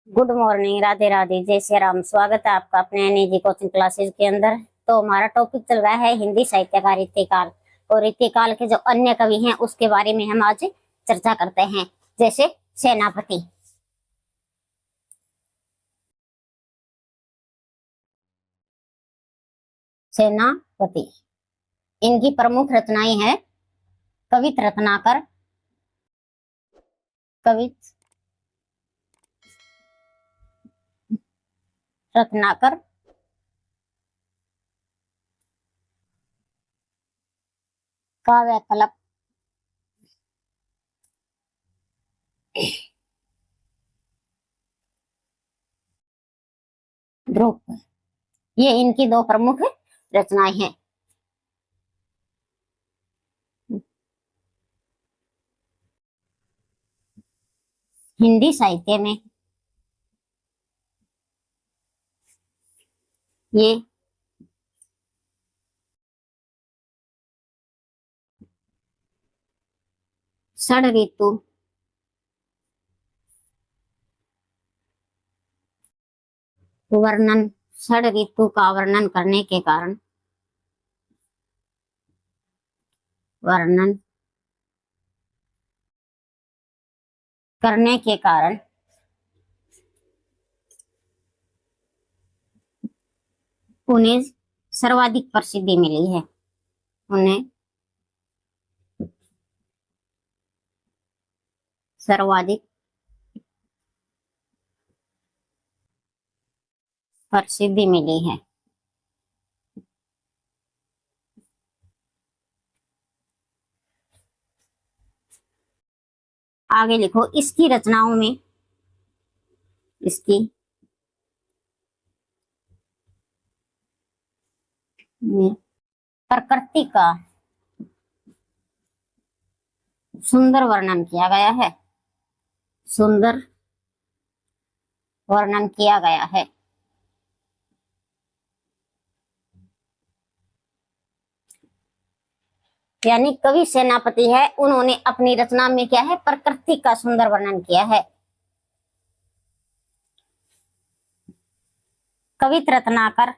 Good morning, Radhe Radhe, जय श्री राम। स्वागत है आपका अपने निजी कोचिंग क्लासेस के अंदर। तो हमारा टॉपिक चल रहा है हिंदी साहित्य का रीतिकाल। और रीतिकाल के जो अन्य कवि हैं उसके बारे में हम आज चर्चा करते हैं। जैसे सेनापति। सेनापति इनकी प्रमुख रचनाएं हैं कवित रत्नाकर, कवित रत्नाकर, काव्य कल्प, ध्रुव। ये इनकी दो प्रमुख रचनाएं हैं। हिंदी साहित्य में ये षड ऋतु वर्णन, षड ऋतु का वर्णन करने के कारण, वर्णन करने के कारण उन्हें सर्वाधिक प्रसिद्धि मिली है। उन्हें सर्वाधिक प्रसिद्धि मिली है। आगे लिखो, इसकी रचनाओं में, इसकी प्रकृति का सुंदर वर्णन किया गया है। सुंदर वर्णन किया गया है। यानी कवि सेनापति है, उन्होंने अपनी रचना में क्या है, प्रकृति का सुंदर वर्णन किया है। कवित रत्नाकर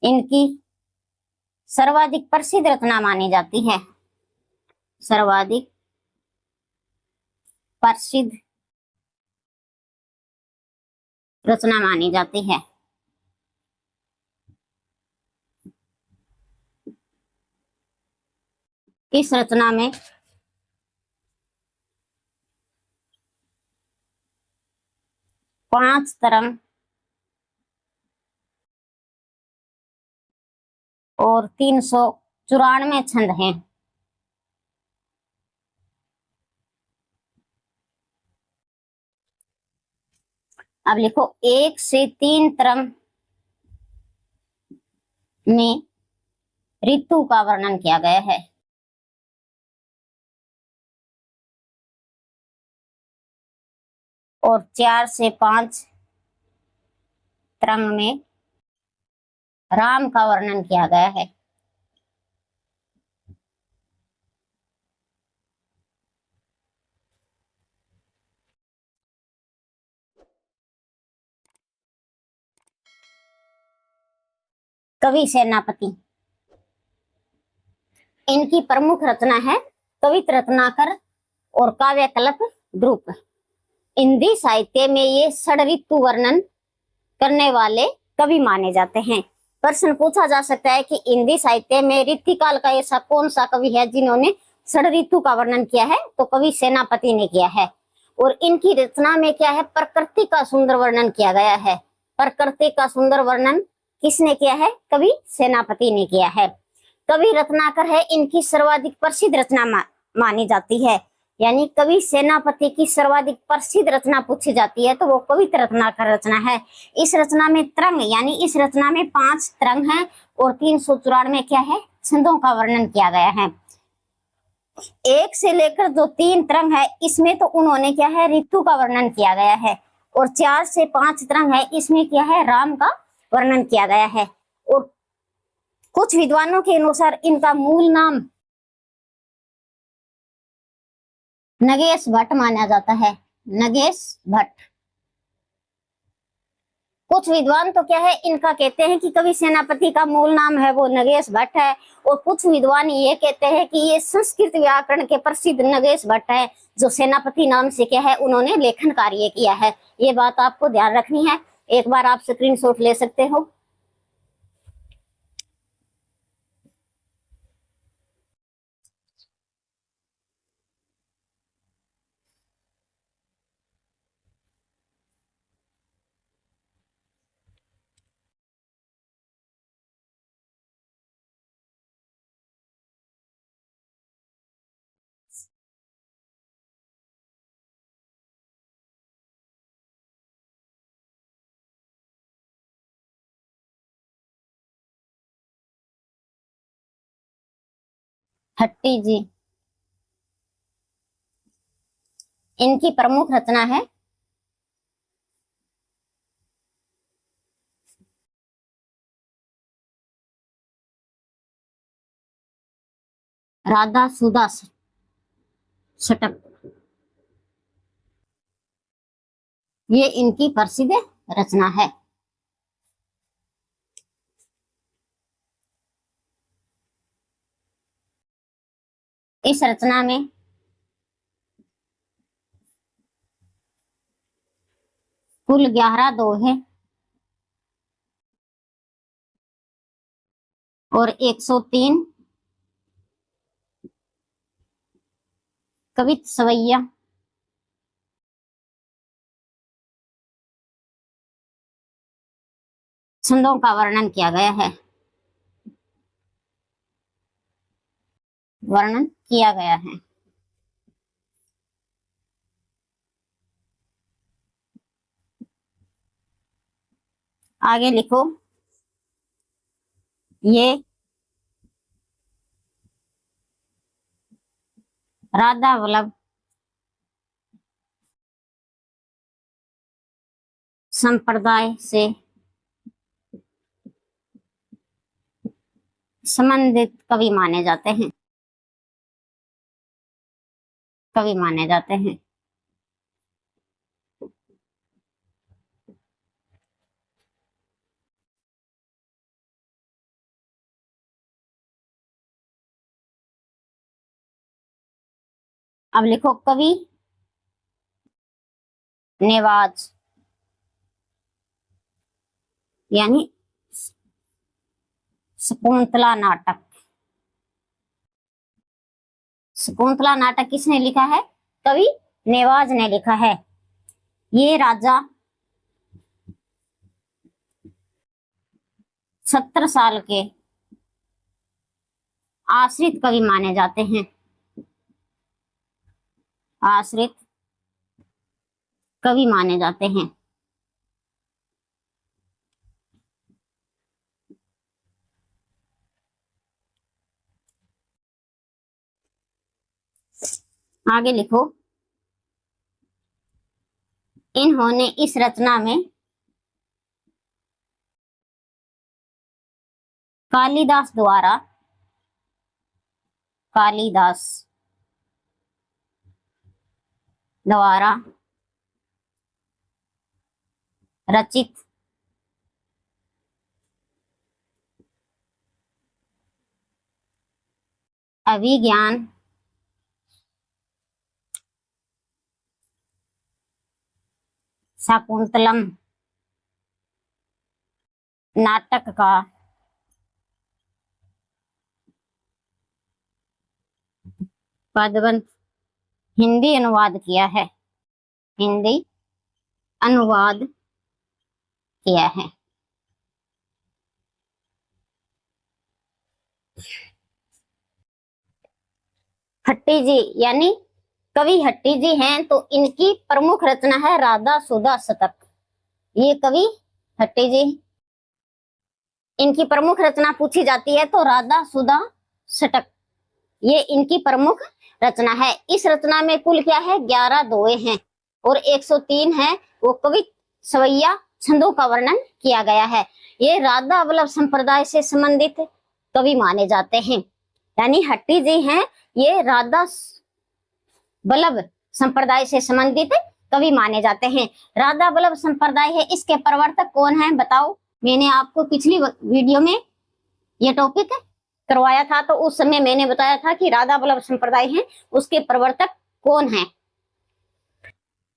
इनकी सर्वाधिक प्रसिद्ध रचना मानी जाती है। सर्वाधिक प्रसिद्ध रचना मानी जाती है। इस रचना में 5 तरंग और 394 छंद हैं। अब लिखो, 1 से 3 तरंग में ऋतु का वर्णन किया गया है। और 4 से 5 तरंग में राम का वर्णन किया गया है। कवि सेनापति इनकी प्रमुख रचना है कवित रत्नाकर और काव्य कल्प ध्रुव। हिंदी साहित्य में ये षड ऋतु वर्णन करने वाले कवि माने जाते हैं। प्रश्न पूछा जा सकता है कि हिंदी साहित्य में ऋतुकाल का ऐसा कौन सा कवि है जिन्होंने षड ऋतु का वर्णन किया है, तो कवि सेनापति ने किया है। और इनकी रचना में क्या है, प्रकृति का सुंदर वर्णन किया गया है। प्रकृति का सुंदर वर्णन किसने किया है, कवि सेनापति ने किया है। कवि रत्नाकर है, इनकी सर्वाधिक प्रसिद्ध रचना मानी जाती है। यानी कवि सेनापति की सर्वाधिक प्रसिद्ध रचना पूछी जाती है तो वो कवित रत्नाकर रचना है। इस रचना में तरंग, यानी इस रचना में 5 तरंग हैं और 394 क्या है, छंदों का वर्णन किया गया है। 1 से लेकर जो 3 तरंग है इसमें तो उन्होंने क्या है, ऋतु का वर्णन किया गया है। और 4 से 5 तरंग है, इसमें क्या है, राम का वर्णन किया गया है। और कुछ विद्वानों के अनुसार इनका मूल नाम नगेश भट्ट माना जाता है, नगेश भट्ट। कुछ विद्वान तो क्या है, इनका कहते हैं कि कवि सेनापति का मूल नाम है वो नगेश भट्ट है, और कुछ विद्वान ये कहते हैं कि ये संस्कृत व्याकरण के प्रसिद्ध नगेश भट्ट है, जो सेनापति नाम से क्या है उन्होंने लेखन कार्य किया है। ये बात आपको ध्यान रखनी है, एक बार आप स्क्रीनशॉट ले सकते हो। हट्टी जी, इनकी प्रमुख रचना है राधा सुधा षटक। ये इनकी प्रसिद्ध रचना है। इस रचना में कुल 11 दोहे और 103 कवित सवैया छंदों का वर्णन किया गया है, वर्णन किया गया है। आगे लिखो, ये राधा वल्लभ संप्रदाय से संबंधित कवि माने जाते हैं, कवि माने जाते हैं। अब लिखो, कवि नेवाज यानी शकुंतला नाटक। शकुंतला नाटक किसने लिखा है? कवि नेवाज ने लिखा है। ये राजा 70 साल के आश्रित कवि माने जाते हैं, आश्रित कवि माने जाते हैं। आगे लिखो, इन्होंने इस रचना में कालिदास द्वारा, कालिदास द्वारा रचित अभिज्ञान शाकुंतलम नाटक का पदबंध हिंदी अनुवाद किया है, हिंदी अनुवाद किया है। हट्टी जी यानी कवि हट्टी जी हैं, तो इनकी प्रमुख रचना है राधा सुधा शतक। ये कवि हट्टी जी, इनकी प्रमुख रचना पूछी जाती है तो राधा सुधा षटक, ये इनकी प्रमुख रचना है। इस रचना में कुल क्या है? 11 दोहे हैं और 103 है वो कवि सवैया छंदों का वर्णन किया गया है। ये राधा वल्लभ संप्रदाय से संबंधित कवि माने जाते हैं, यानी हट्टी जी हैं ये राधा वल्लभ संप्रदाय से संबंधित कवि माने जाते हैं। राधा वल्लभ संप्रदाय है, इसके प्रवर्तक कौन है बताओ। मैंने आपको पिछली वीडियो में यह टॉपिक करवाया था, तो उस समय मैंने बताया था कि राधा वल्लभ संप्रदाय है, उसके प्रवर्तक कौन है।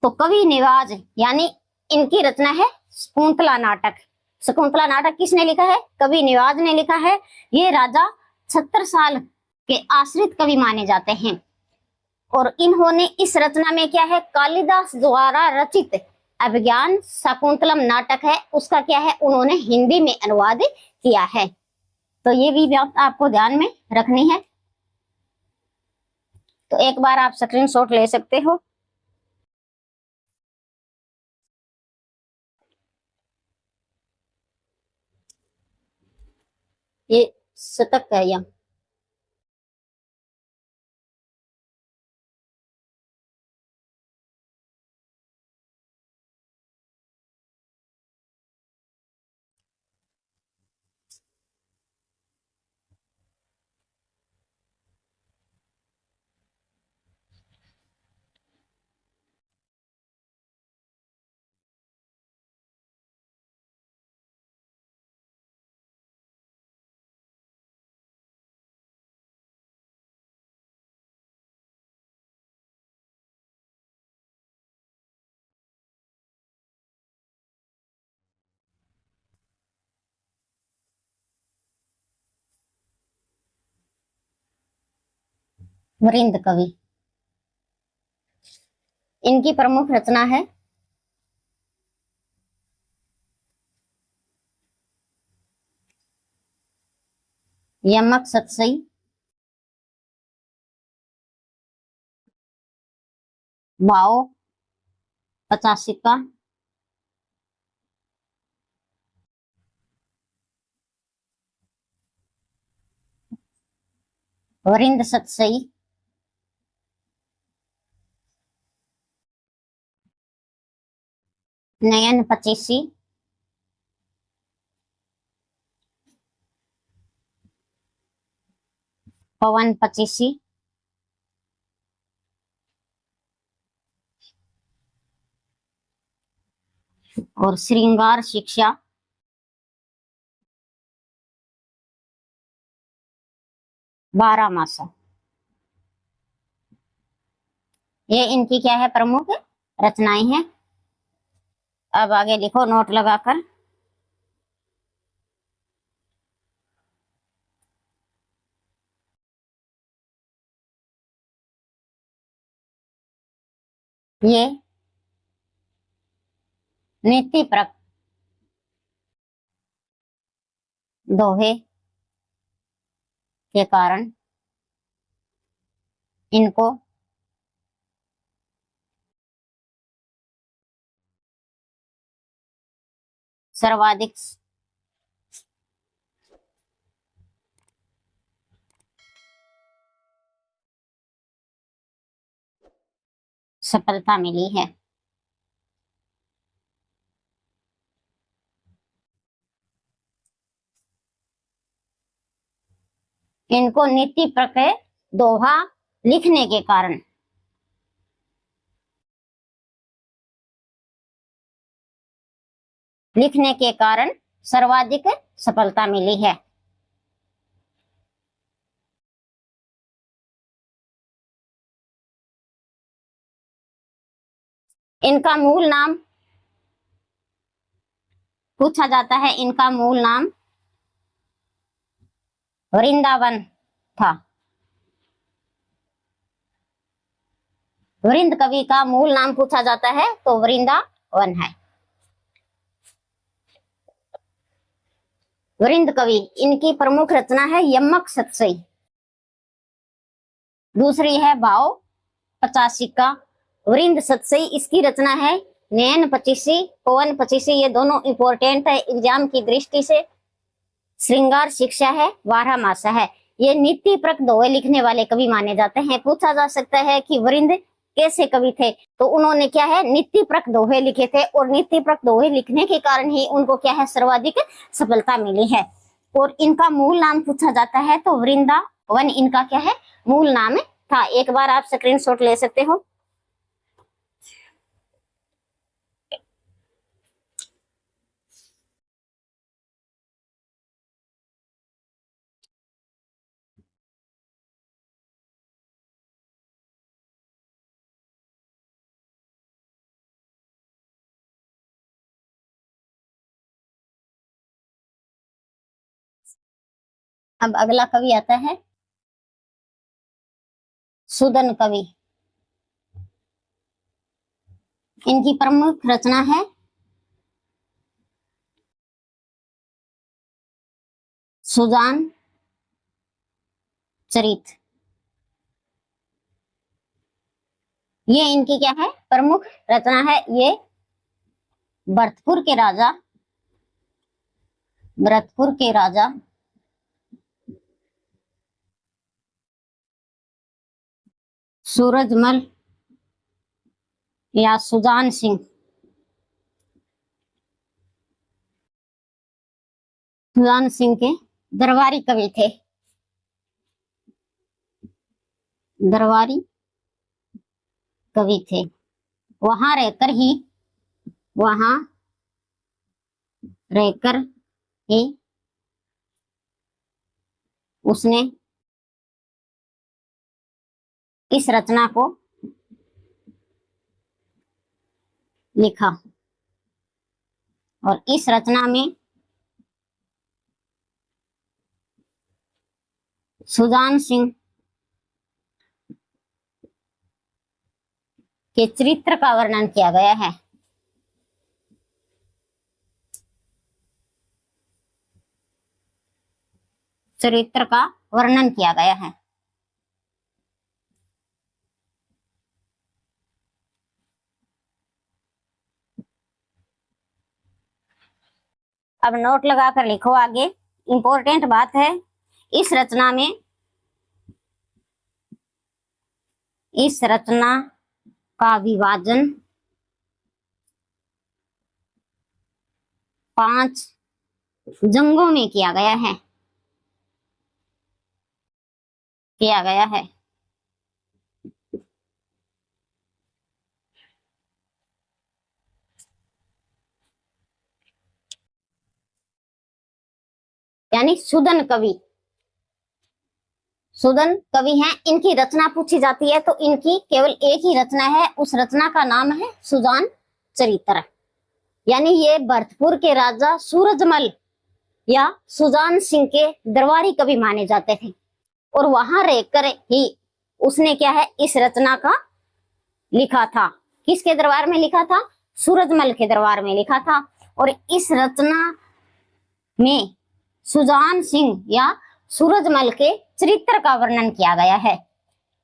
तो कवि निवाज यानी इनकी रचना है शकुंतला नाटक। शकुंतला नाटक किसने लिखा है? कवि निवाज ने लिखा है। ये राजा छत्रसाल के आश्रित कवि माने जाते हैं और इन्होंने इस रचना में क्या है, कालिदास द्वारा रचित अभिज्ञान शकुंतलम नाटक है, उसका क्या है, उन्होंने हिंदी में अनुवाद किया है। तो ये भी बात आपको ध्यान में रखनी है। तो एक बार आप स्क्रीनशॉट ले सकते हो। ये शतक है यह। वृंद कवि, इनकी प्रमुख रचना है यमक सतसई, भाव 85 का, वरिंद सतसई, नयन 85, पवन 85, और श्रृंगार शिक्षा 12 मासा। ये इनकी क्या है, प्रमुख रचनाएं हैं। अब आगे लिखो नोट लगाकर। ये नीतिपरक दोहे के कारण इनको सर्वाधिक सफलता मिली है। इनको नीति प्रकय दोहा लिखने के कारण सर्वाधिक सफलता मिली है। इनका मूल नाम पूछा जाता है, इनका मूल नाम वृंदावन था। वृंद कवि का मूल नाम पूछा जाता है तो वृंदावन है। वृंद कवि, इनकी प्रमुख रचना है यमक सतसई, दूसरी है भाव 85 का। वृंद सतसई इसकी रचना है नयन 85, पवन 85, ये दोनों इंपॉर्टेंट है एग्जाम की दृष्टि से। श्रृंगार शिक्षा है, 12 मासा है। ये नीति प्रक दोहे लिखने वाले कवि माने जाते हैं। पूछा जा सकता है कि वृंद कैसे कवि थे, तो उन्होंने क्या है, नीति प्रक दोहे लिखे थे और नीति प्रक दोहे लिखने के कारण ही उनको क्या है, सर्वाधिक सफलता मिली है। और इनका मूल नाम पूछा जाता है तो वृंदावन इनका क्या है, मूल नाम था। एक बार आप स्क्रीनशॉट ले सकते हो। अब अगला कवि आता है सुदन कवि। इनकी प्रमुख रचना है सुजान चरित। ये इनकी क्या है, प्रमुख रचना है। ये भरतपुर के राजा सूरजमल या सुजान सिंह के दरबारी कवि थे। दरबारी कवि थे। वहां रहकर ही उसने इस रचना को लिखा और इस रचना में सुजान सिंह के चरित्र का वर्णन किया गया है। चरित्र का वर्णन किया गया है। अब नोट लगाकर लिखो आगे। इंपॉर्टेंट बात है, इस रचना का विभाजन 5 जंगों में किया गया है। यानी सुदन कवि हैं। इनकी रचना पूछी जाती है तो इनकी केवल एक ही रचना है। उस रचना का नाम है सुजान चरित्र। यानी ये भरतपुर के राजा सूरजमल या सुजान सिंह के दरबारी कवि माने जाते थे और वहां रहकर ही उसने क्या है, इस रचना का लिखा था। किसके दरबार में लिखा था? सूरजमल के दरबार में लिखा था। और इस रचना में सुजान सिंह या सूरजमल के चरित्र का वर्णन किया गया है।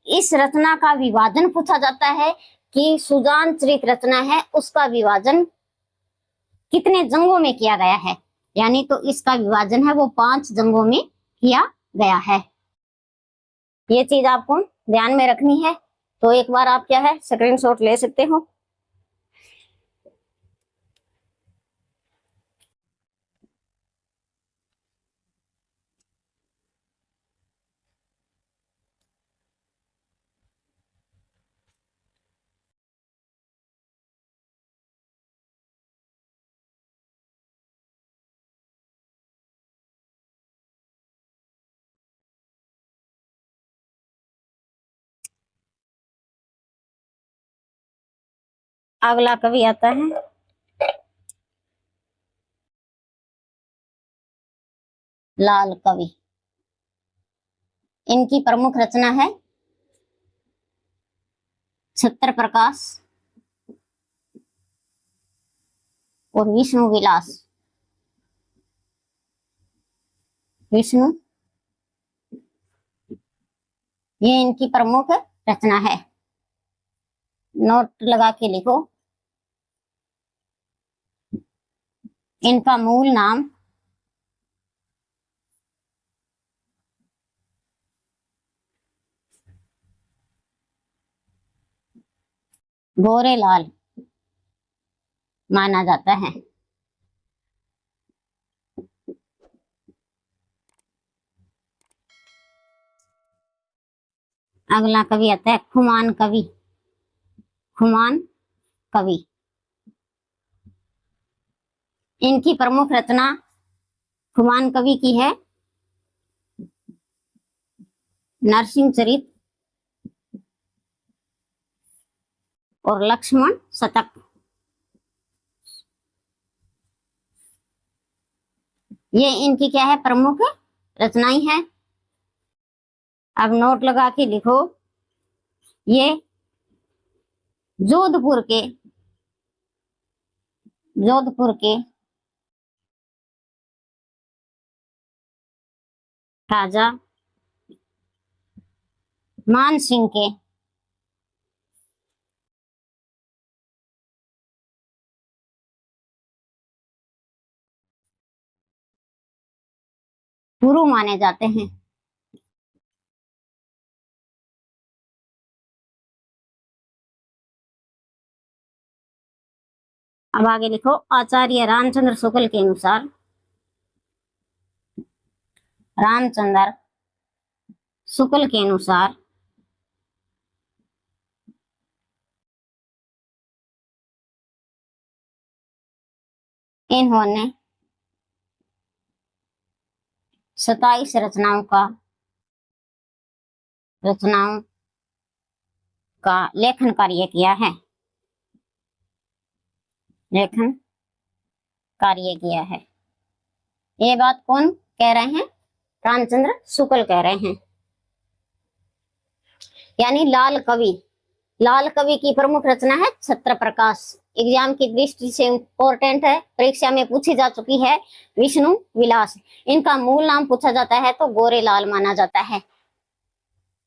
इस रचना का विभाजन पूछा जाता है कि सुजान चरित रचना है, उसका विभाजन कितने जंगों में किया गया है। यानी तो इसका विभाजन है वो 5 जंगों में किया गया है। ये चीज आपको ध्यान में रखनी है। तो एक बार आप क्या है, स्क्रीनशॉट ले सकते हो। अगला कवि आता है लाल कवि। इनकी प्रमुख रचना है छत्र प्रकाश और विष्णु ये इनकी प्रमुख रचना है। नोट लगा के लिखो। इनका मूल नाम गोरेलाल माना जाता है। अगला कवि आता है खुमान कवि। खुमान कवि, इनकी प्रमुख रचना खुमान कवि की है नरसिंहचरित और लक्ष्मण शतक। ये इनकी क्या है, प्रमुख रचनाएं हैं। अब नोट लगा के लिखो, ये जोधपुर के राजा मान सिंह के गुरु माने जाते हैं। अब आगे लिखो, आचार्य रामचंद्र शुक्ल के अनुसार, रामचंद्र शुक्ल के अनुसार इन्होंने 27 रचनाओं का लेखन कार्य किया है। लेखन कार्य किया है। ये बात कौन कह रहे हैं, रामचंद्र शुक्ल कह रहे हैं। यानी लाल कवि की प्रमुख रचना है छत्र प्रकाश। एग्जाम की दृष्टि से इंपॉर्टेंट है, परीक्षा में पूछी जा चुकी है। विष्णु विलास, इनका मूल नाम पूछा जाता है तो गोरेलाल माना जाता है।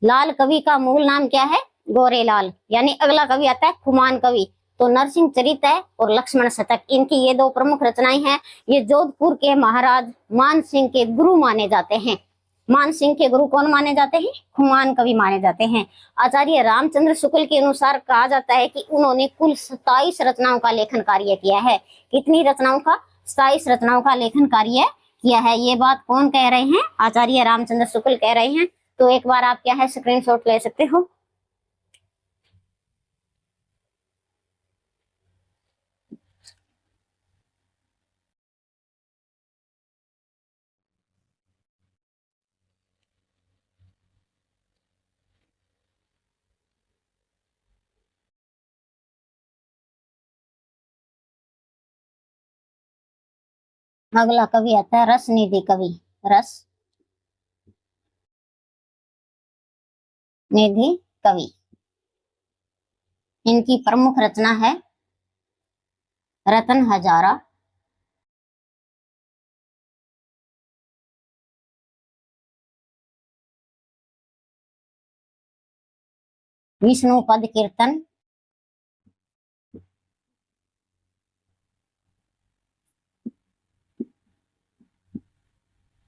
लाल कवि का मूल नाम क्या है, गोरेलाल। यानी अगला कवि आता है खुमान कवि, तो नरसिंह चरित है और लक्ष्मण शतक, इनकी ये दो प्रमुख रचनाएं हैं। ये जोधपुर के महाराज मान सिंह के गुरु माने जाते हैं। मान सिंह के गुरु कौन माने जाते हैं, खुमान कवि माने जाते हैं। आचार्य रामचंद्र शुक्ल के अनुसार कहा जाता है कि उन्होंने कुल 27 रचनाओं का लेखन कार्य किया है। कितनी रचनाओं का, 27 रचनाओं का लेखन कार्य किया है। ये बात कौन कह रहे हैं, आचार्य रामचंद्र शुक्ल कह रहे हैं। तो एक बार आप क्या है स्क्रीनशॉट ले सकते हो। अगला कवि आता है रसनिधि कवि। रसनिधि कवि, इनकी प्रमुख रचना है रतन हजारा। विष्णु पद कीर्तन,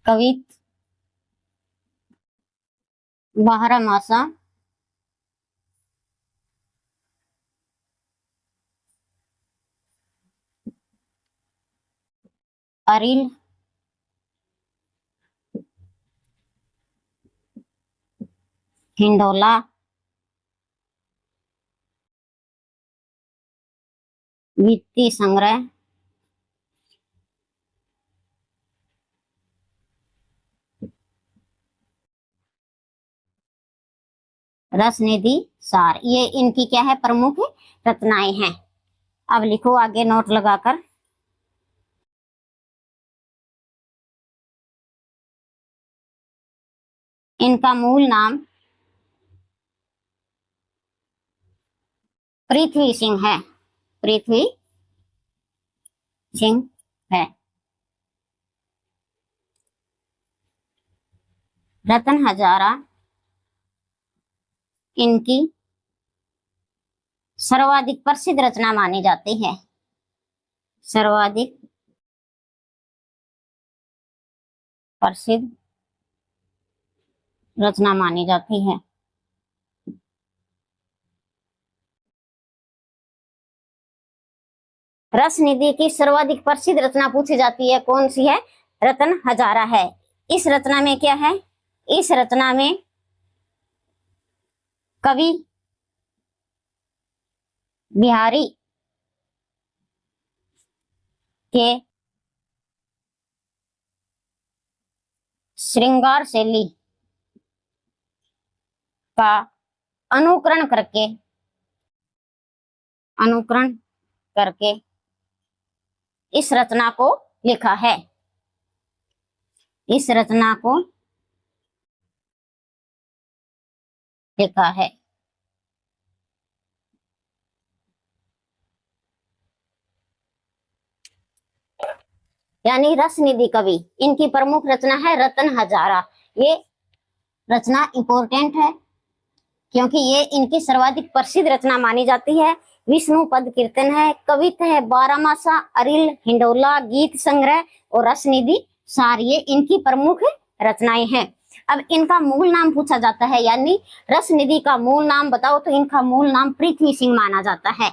कवित बारहमासा, अरिल, हिंडोला, वित्तीय संग्रह, रसनिधि सार, ये इनकी क्या है, प्रमुख रचनाएं हैं। अब लिखो आगे नोट लगाकर, इनका मूल नाम पृथ्वी सिंह है। पृथ्वी सिंह है। रतन हजारा इनकी सर्वाधिक प्रसिद्ध रचना मानी जाती है। सर्वाधिक प्रसिद्ध रचना मानी जाती है। रसनिधि की सर्वाधिक प्रसिद्ध रचना पूछी जाती है, कौन सी है, रतन हजारा है। इस रचना में क्या है, इस रचना में कवि बिहारी के श्रृंगार शैली का अनुकरण करके इस रचना को लिखा है। इस रचना को लिखा है। यानी रसनिधि कवि, इनकी प्रमुख रचना है रत्न हजारा। ये रचना इंपॉर्टेंट है क्योंकि ये इनकी सर्वाधिक प्रसिद्ध रचना मानी जाती है। विष्णु पद कीर्तन है, कविता है बारामासा, अरिल, हिंडोला, गीत संग्रह और रसनिधि सार, ये इनकी प्रमुख रचनाएं हैं। अब इनका मूल नाम पूछा जाता है, यानी रसनिधि का मूल नाम बताओ तो इनका मूल नाम पृथ्वी सिंह माना जाता है।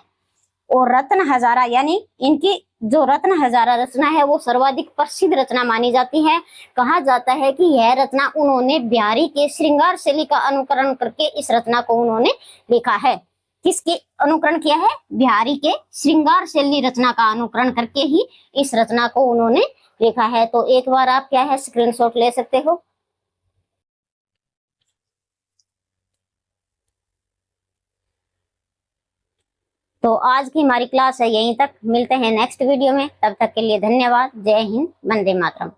और रत्न हजारा यानी इनकी जो रत्न हजारा रचना है वो सर्वाधिक प्रसिद्ध रचना मानी जाती है। कहा जाता है कि यह रचना उन्होंने बिहारी के श्रृंगार शैली का अनुकरण करके इस रचना को उन्होंने लिखा है। किसके अनुकरण किया है? बिहारी के श्रृंगार शैली रचना का अनुकरण करके ही इस रचना को उन्होंने लिखा है। तो एक बार आप क्या है स्क्रीनशॉट ले सकते हो। तो आज की हमारी क्लास है यहीं तक, मिलते हैं नेक्स्ट वीडियो में, तब तक के लिए धन्यवाद। जय हिंद, वंदे मातरम।